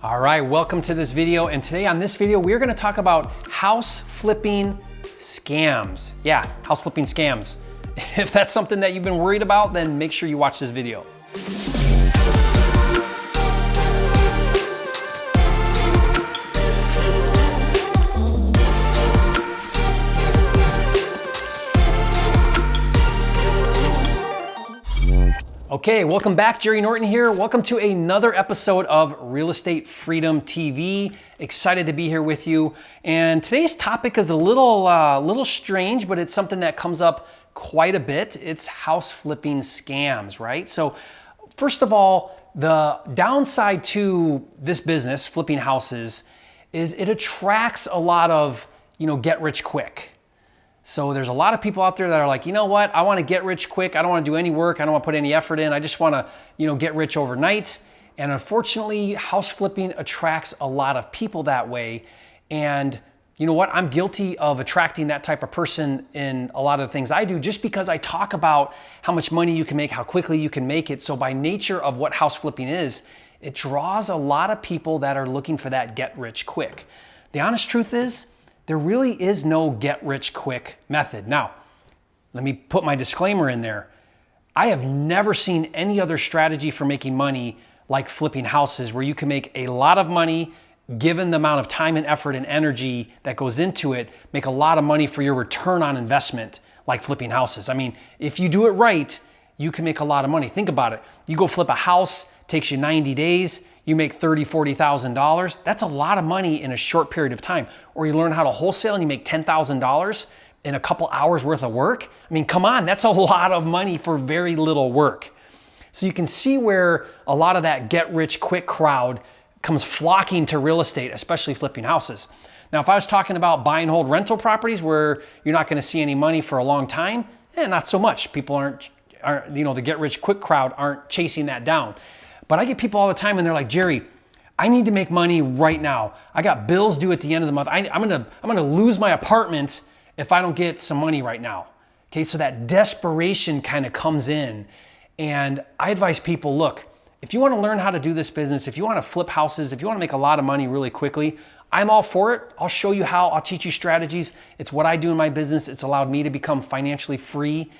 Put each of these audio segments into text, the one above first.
All right, welcome to this video. And today on this video, we're gonna talk about house flipping scams. Yeah, house flipping scams. If that's something that you've been worried about, then make sure you watch this video. Okay, welcome back. Jerry Norton here. Welcome to another episode of Real Estate Freedom TV. Excited to be here with you. And today's topic is a little strange, but it's something that comes up quite a bit. It's house flipping scams, right? So first of all, the downside to this business, flipping houses, is it attracts a lot of, get rich quick. So there's a lot of people out there that are like, you know what, I want to get rich quick. I don't want to do any work. I don't want to put any effort in. I just want to, get rich overnight. And unfortunately, house flipping attracts a lot of people that way. And you know what? I'm guilty of attracting that type of person in a lot of the things I do, just because I talk about how much money you can make, how quickly you can make it. So by nature of what house flipping is, it draws a lot of people that are looking for that get rich quick. The honest truth is, there really is no get rich quick method. Now, let me put my disclaimer in there. I have never seen any other strategy for making money like flipping houses, where you can make a lot of money given the amount of time and effort and energy that goes into it, make a lot of money for your return on investment like flipping houses. I mean, if you do it right, you can make a lot of money. Think about it. You go flip a house, takes you 90 days, you make $30,000, $40,000. That's a lot of money in a short period of time. Or you learn how to wholesale and you make $10,000 in a couple hours worth of work. I mean, come on, that's a lot of money for very little work. So you can see where a lot of that get rich quick crowd comes flocking to real estate, especially flipping houses. Now, if I was talking about buy and hold rental properties where you're not gonna see any money for a long time, not so much. People aren't the get rich quick crowd aren't chasing that down. But I get people all the time and they're like, Jerry, I need to make money right now. I got bills due at the end of the month. I'm gonna lose my apartment if I don't get some money right now. Okay, so that desperation kind of comes in. And I advise people, look, if you wanna learn how to do this business, if you wanna flip houses, if you wanna make a lot of money really quickly, I'm all for it. I'll show you how, I'll teach you strategies. It's what I do in my business. It's allowed me to become financially free,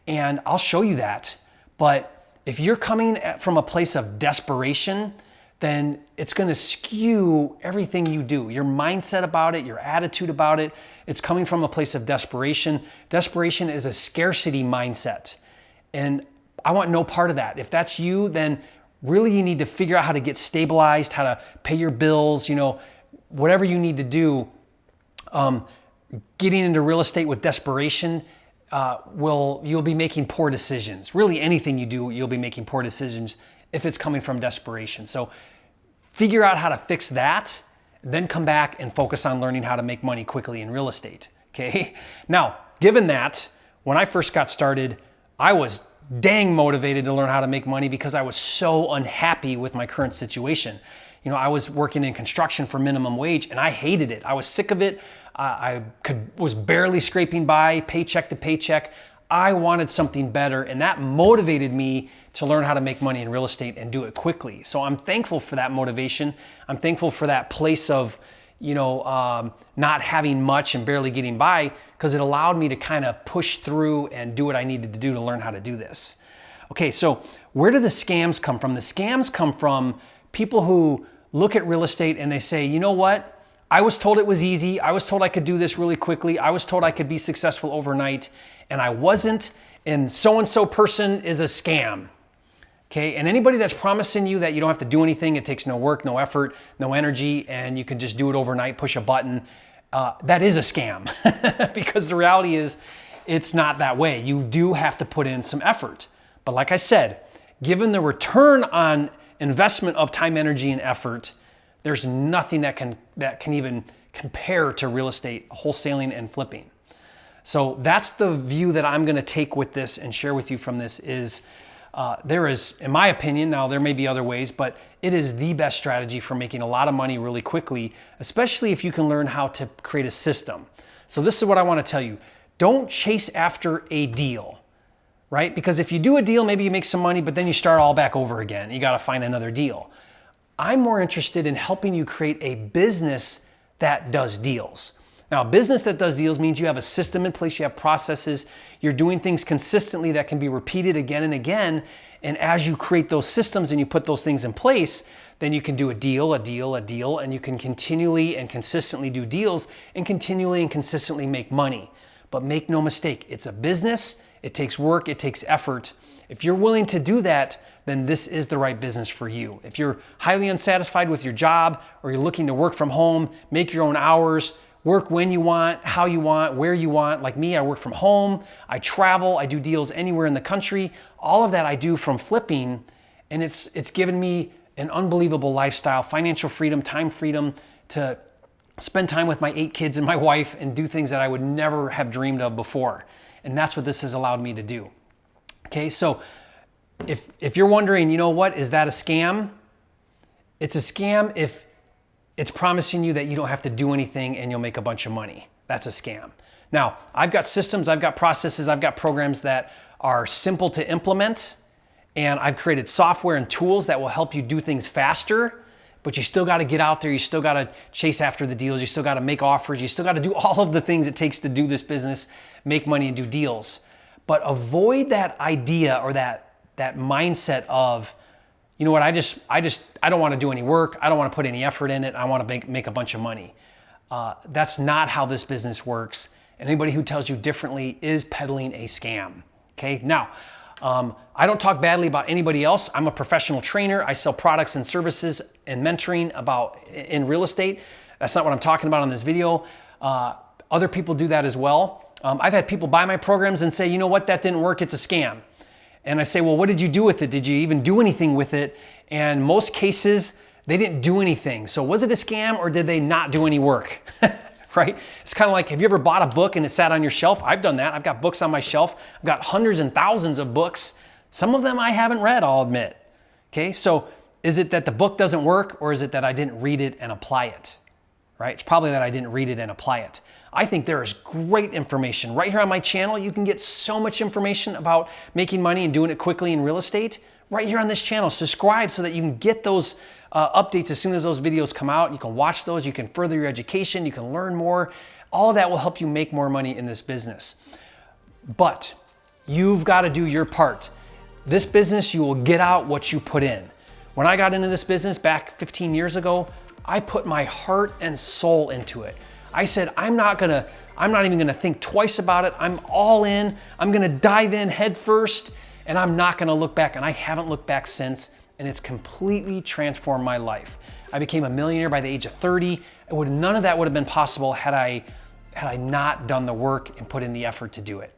and I'll show you that. But if you're coming from a place of desperation, then it's gonna skew everything you do. Your mindset about it, your attitude about it, it's coming from a place of desperation. Desperation is a scarcity mindset. And I want no part of that. If that's you, then really you need to figure out how to get stabilized, how to pay your bills, whatever you need to do. Getting into real estate with desperation, you'll be making poor decisions. Really anything you do, you'll be making poor decisions if it's coming from desperation. So figure out how to fix that, then come back and focus on learning how to make money quickly in real estate, okay? Now, given that, when I first got started, I was dang motivated to learn how to make money because I was so unhappy with my current situation. I was working in construction for minimum wage and I hated it. I was sick of it. I was barely scraping by, paycheck to paycheck. I wanted something better, and that motivated me to learn how to make money in real estate and do it quickly. So I'm thankful for that motivation. I'm thankful for that place of, not having much and barely getting by, because it allowed me to kind of push through and do what I needed to do to learn how to do this. Okay, so where do the scams come from? The scams come from people who look at real estate and they say, you know what? I was told it was easy. I was told I could do this really quickly. I was told I could be successful overnight, and I wasn't. And so person is a scam. Okay, and anybody that's promising you that you don't have to do anything, it takes no work, no effort, no energy, and you can just do it overnight, push a button, that is a scam. Because the reality is, it's not that way. You do have to put in some effort. But like I said, given the return on investment of time, energy, and effort, there's nothing that can even compare to real estate wholesaling and flipping. So that's the view that I'm gonna take with this and share with you from this is, there is, in my opinion, now there may be other ways, but it is the best strategy for making a lot of money really quickly, especially if you can learn how to create a system. So this is what I wanna tell you. Don't chase after a deal, right? Because if you do a deal, maybe you make some money, but then you start all back over again. You gotta find another deal. I'm more interested in helping you create a business that does deals. Now, a business that does deals means you have a system in place, you have processes, you're doing things consistently that can be repeated again and again. And as you create those systems and you put those things in place, then you can do a deal, and you can continually and consistently do deals and continually and consistently make money. But make no mistake, it's a business, it takes work, it takes effort. If you're willing to do that, then this is the right business for you. If you're highly unsatisfied with your job, or you're looking to work from home, make your own hours, work when you want, how you want, where you want. Like me, I work from home, I travel, I do deals anywhere in the country. All of that I do from flipping, and it's given me an unbelievable lifestyle, financial freedom, time freedom to spend time with my 8 kids and my wife and do things that I would never have dreamed of before. And that's what this has allowed me to do. Okay, so if you're wondering, you know what, is that a scam? It's a scam if it's promising you that you don't have to do anything and you'll make a bunch of money. That's a scam. Now, I've got systems, I've got processes, I've got programs that are simple to implement, and I've created software and tools that will help you do things faster, but you still got to get out there, you still got to chase after the deals, you still got to make offers, you still got to do all of the things it takes to do this business, make money and do deals. But avoid that idea or that mindset of, you know what, I don't want to do any work, I don't want to put any effort in it, I want to make a bunch of money. That's not how this business works. And anybody who tells you differently is peddling a scam. Okay, now, I don't talk badly about anybody else. I'm a professional trainer. I sell products and services and mentoring in real estate. That's not what I'm talking about on this video. Other people do that as well. I've had people buy my programs and say, you know what, that didn't work, it's a scam. And I say, well, what did you do with it? Did you even do anything with it? And most cases, they didn't do anything. So was it a scam or did they not do any work? Right? It's kind of like, have you ever bought a book and it sat on your shelf? I've done that. I've got books on my shelf. I've got hundreds and thousands of books. Some of them I haven't read, I'll admit. Okay, so is it that the book doesn't work, or is it that I didn't read it and apply it? Right? It's probably that I didn't read it and apply it. I think there is great information. Right here on my channel, you can get so much information about making money and doing it quickly in real estate. Right here on this channel, subscribe so that you can get those updates as soon as those videos come out. You can watch those, you can further your education, you can learn more. All of that will help you make more money in this business. But you've got to do your part. This business, you will get out what you put in. When I got into this business back 15 years ago, I put my heart and soul into it. I said, I'm not even gonna think twice about it. I'm all in. I'm gonna dive in head first, and I'm not gonna look back. And I haven't looked back since, and it's completely transformed my life. I became a millionaire by the age of 30. None of that would have been possible had I not done the work and put in the effort to do it.